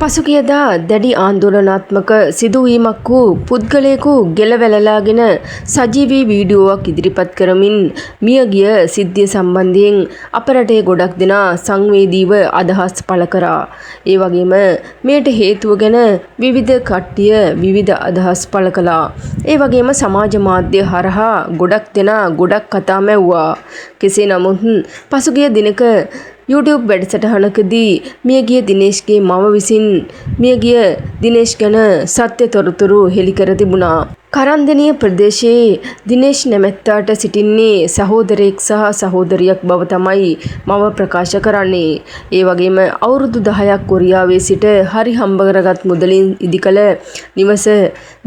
පසුගියදා දැඩි ආందోලනාත්මක සිදුවීමක් වූ පුද්ගලයෙකු ගෙලවැළලාගෙන සජීවී වීඩියෝවක් ඉදිරිපත් කරමින් මියගිය සිද්ධිය සම්බන්ධයෙන් අප රටේ ගොඩක් දෙනා සංවේදීව අදහස් පළ කරා. ඒ වගේම මේට හේතුව ගැන විවිධ කට්ටිය විවිධ අදහස් පළ කළා. ඒ වගේම සමාජ මාධ්‍ය හරහා ගොඩක් දෙනා ගොඩක් කතා මැව්වා. කෙසේ නමුත් පසුගිය දිනක YouTube වැඩසටහනකදී මියගිය දිනේෂ්ගේ මව විසින් මියගිය දිනේෂ් ගැන සත්‍ය තොරතුරු හෙළි කර තිබුණා. කරන්දෙනිය ප්‍රදේශයේ දිනේෂ් නැමැත්තාට සිටින්නේ සහෝදරයෙක් සහ සහෝදරියක් බව තමයි මව ප්‍රකාශ කරන්නේ. ඒ වගේම අවුරුදු 10ක් කොරියාවේ සිට හරි හම්බ කරගත් මුදලින් ඉදිකළ නිවස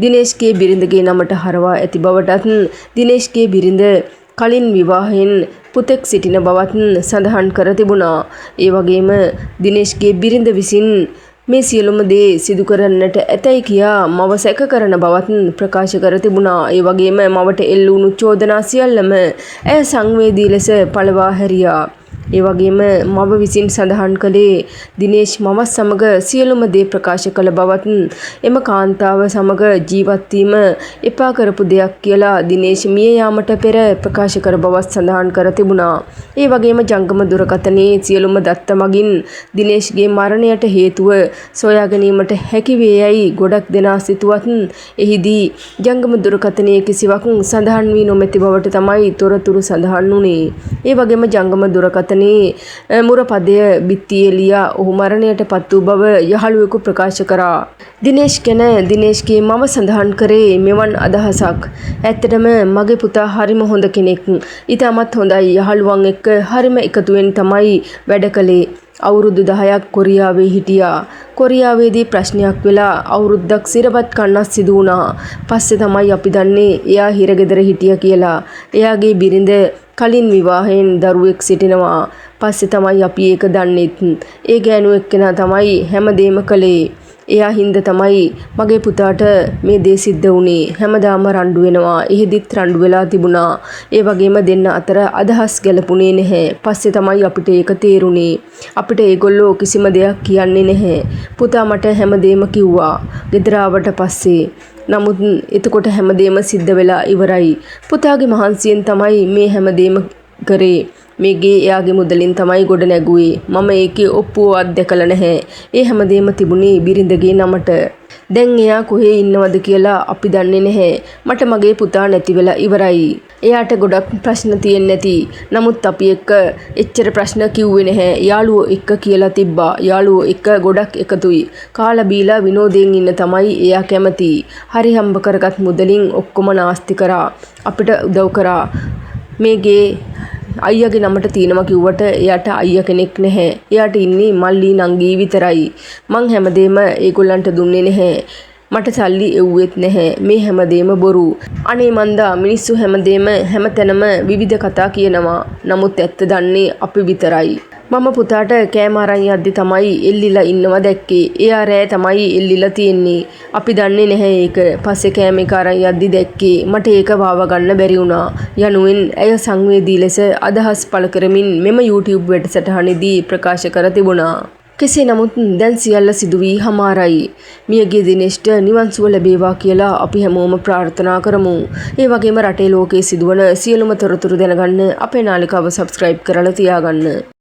දිනේෂ්ගේ බිරිඳගේ නමට හරවා ඇති බවටත් දිනේෂ්ගේ බිරිඳ කලින් විවාහයෙන් පුතෙක් සිටින බවත් සඳහන් කර තිබුණා. ඒ වගේම දිනේෂ්ගේ බිරිඳ විසින් මේ සියලුම දේ සිදු කරන්නට ඇතැයි කියා මව සැක කරන බවත් ප්‍රකාශ කර තිබුණා. ඒ වගේම මවට එල්ල වුණු චෝදනා සියල්ලම ඇය සංවේදී ලෙස පළවා හැරියා. ඒ වගේම මව විසින් සඳහන් කළේ දිනේෂ් මවත් සමග සියලුම දේ ප්‍රකාශ කළ බවත් එම කාන්තාව සමග ජීවත් වීම එපා කරපු දෙයක් කියලා දිනේෂ් මිය යාමට පෙර ප්‍රකාශ කර බවත් සඳහන් කර තිබුණා. ඒ වගේම ජංගම දුරකථනයේ සියලුම දත්ත මගින් දිනේෂ්ගේ මරණයට හේතුව සොයා ගැනීමට හැකි වේයයි ගොඩක් දෙනා සිතුවත් එහිදී ජංගම දුරකථනයේ කිසිවක් සඳහන් වී නොමැති බවට තමයි තොරතුරු සඳහන් වුණේ. ඒ වගේම ජංගම දුරකථන මුරපදය බිත්තියේ ලියා ඔහු මරණයට පත් වූ බව යහළුවෙකු ප්‍රකාශ කරා. දිනේෂ් ගැන දිනේෂ්ගේ මව සඳහන් කරේ මෙවන් අදහසක්. ඇත්තටම මගේ පුතා හරිම හොඳ කෙනෙක්. ඉතාමත් හොඳයි. යහළුවන් එක්ක හරිම එකතුවෙන් තමයි වැඩ කළේ. අවුරුදු 10ක් කොරියාවේ හිටියා. කොරියාවේදී ප්‍රශ්නයක් වෙලා අවුරුද්දක් සිරපත් කන්නත් සිදු වුණා. පස්සේ තමයි අපි දන්නේ එයා හිරගෙදර හිටියා කියලා. එයාගේ බිරිඳ කලින් විවාහයෙන් දරුවෙක් සිටිනවා. පස්සේ තමයි අපි ඒක දන්නෙත්. ඒ ගෑනු එක්කෙනා තමයි හැමදේම කළේ. එයා හින්දා තමයි මගේ පුතාට මේ දේ සිද්ධ වුණේ. හැමදාම රණ්ඩු වෙනවා. එහෙදිත් රණ්ඩු වෙලා තිබුණා. ඒ වගේම දෙන්න අතර අදහස් ගැලපුණේ නැහැ. පස්සේ තමයි අපිට ඒක තේරුණේ. අපිට ඒගොල්ලෝ කිසිම දෙයක් කියන්නේ නැහැ. පුතා මට හැමදේම කිව්වා. ගෙදර ආවට පස්සේ නමුත් එතකොට හැමදේම සිද්ධ වෙලා ඉවරයි. පුතාගේ මහන්සියෙන් තමයි මේ හැමදේම කරේ. මේ ගේ එයාගේ මුදලින් තමයි ගොඩ නැගුවේ. මම ඒකේ ඔප්පුවක් දැකලා නැහැ. ඒ හැමදේම තිබුණේ බිරිඳගේ නමට. දැන් එයා කොහේ ඉන්නවද කියලා අපි දන්නේ නැහැ. මට මගේ පුතා නැති වෙලා ඉවරයි. එයාට ගොඩක් ප්‍රශ්න තියෙන්නේ නැති. නමුත් අපි එක්ක එච්චර ප්‍රශ්න කිව්වේ නැහැ. යාළුවෝ එක්ක කියලා තිබ්බා. යාළුවෝ එක්ක ගොඩක් එකතුයි. කාලා බීලා විනෝදයෙන් ඉන්න තමයි එයා කැමති. හරි හම්බ කරගත් මුදලින් ඔක්කොම නාස්ති කරා. අපිට උදව් කරා. මේගේ අයියාගේ නමට තියෙනවා කිව්වට එයාට අයියා කෙනෙක් නැහැ. එයාට ඉන්නේ මල්ලි නංගී විතරයි. මං හැමදේම ඒගොල්ලන්ට දුන්නේ නැහැ. මට සල්ලි එව්වෙත් නැහැ. මේ හැමදේම බොරු. අනේ මන්දා මිනිස්සු හැමදේම හැමතැනම විවිධ කතා කියනවා. නමුත් ඇත්ත දන්නේ අපි විතරයි. මම පුතාට කෑම අරන් යද්දි තමයි එල්ලිලා ඉන්නවා දැක්කේ. එයා රෑ තමයි එල්ලිලා තියෙන්නේ. අපි දන්නේ නැහැ ඒක. පස්සේ කෑම එක අරන් යද්දි දැක්කේ. මට ඒක වාව ගන්න බැරි වුණා. යනුවෙන් ඇය සංවේදී ලෙස අදහස් පළ කරමින් මෙම YouTube වැඩසටහනේදී ප්‍රකාශ කර තිබුණා. කෙසේ නමුත් දැන් සියල්ල සිදු වී හමාරයි. මියගිය දිනේෂ්ට නිවන් සුව ලැබේවා කියලා අපි හැමෝම ප්‍රාර්ථනා කරමු. ඒ වගේම රටේ ලෝකයේ සිදුවන සියලුම තොරතුරු දැනගන්න අපේ නාලිකාව සබ්ස්ක්‍රයිබ් කරලා තියාගන්න.